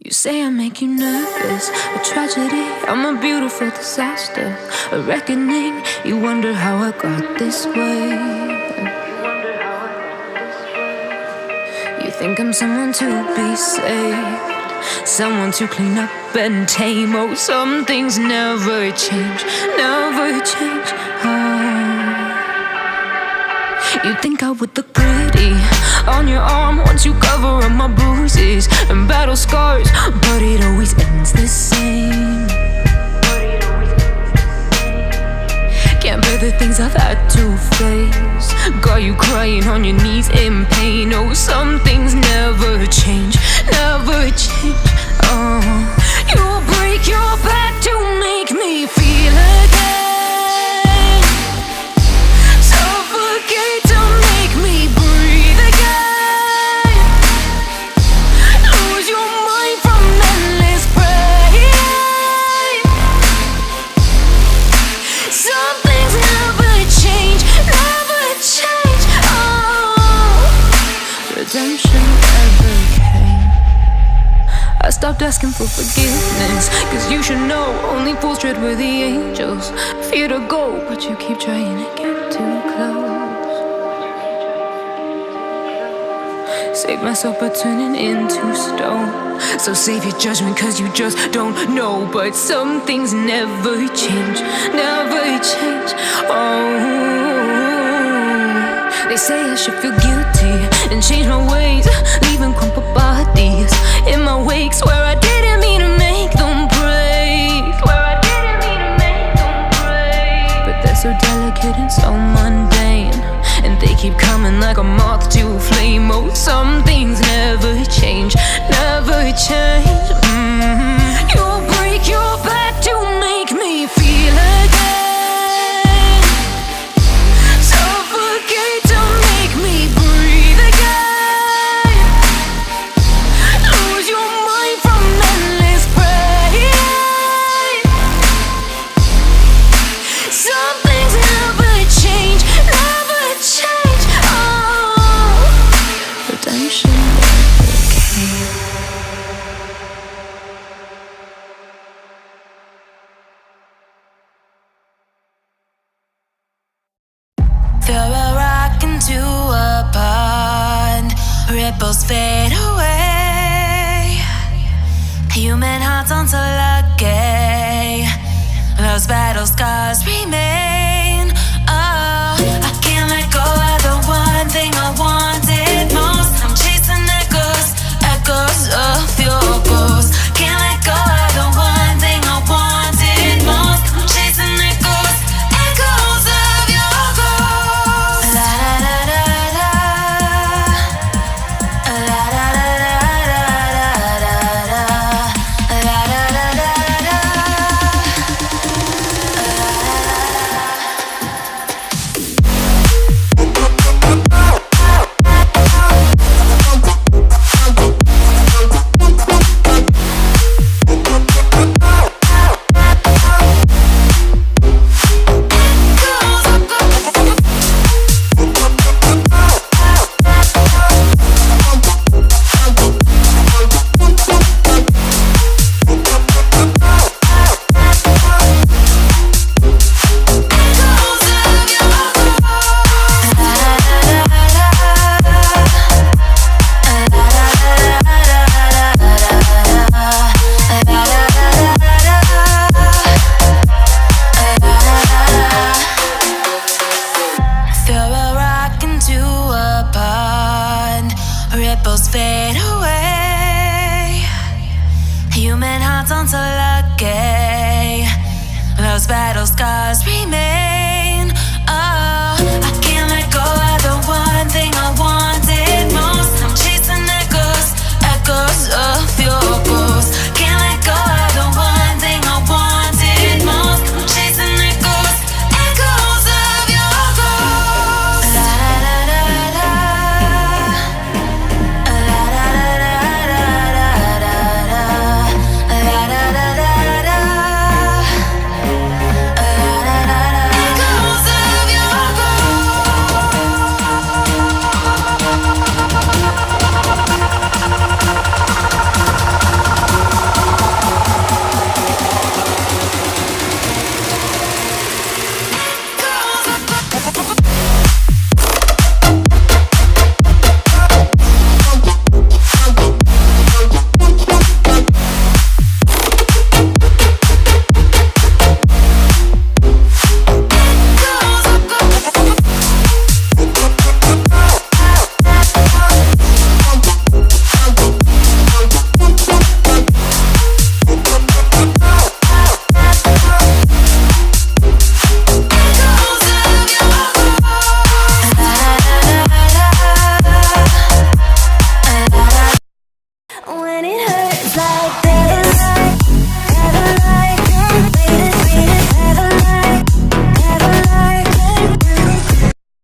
You say I make you nervous, a tragedy, I'm a beautiful disaster, a reckoning. You wonder how I got this way. You think I'm someone to be saved, someone to clean up and tame. Oh, some things never change, never change. You think I would look pretty on your arm once you cover up my bruises and battle scars, but it always ends the same. Can't bear the things I've had to face, got you crying on your knees in pain. Oh, some things never change, never change. Oh, you'll break your back to make me feel again, suffocate to make me breathe again, lose your mind from endless pain. Some things never change, never change. Oh, redemption never came. I stopped asking for forgiveness, cause you should know only fools tread where the angels fear to go, but you keep trying to get too close. Save myself by turning into stone, so save your judgment cause you just don't know. But some things never change, never change. Oh, they say I should feel guilty and change my ways, leaving crumpled bodies in my wake. Swear I didn't mean to make them break, swear I didn't mean to make them break. But they're so delicate and so mundane, and they keep coming like a moth to a flame. Oh, some things never change, never change. You'll break your back to make me feel again, suffocate to make me breathe again, lose your mind from endless pain. Some things never change, never change. Oh, redemption never came. Throw a rock into a pond, ripples fade away. Human hearts aren't so lucky, those battle scars remain.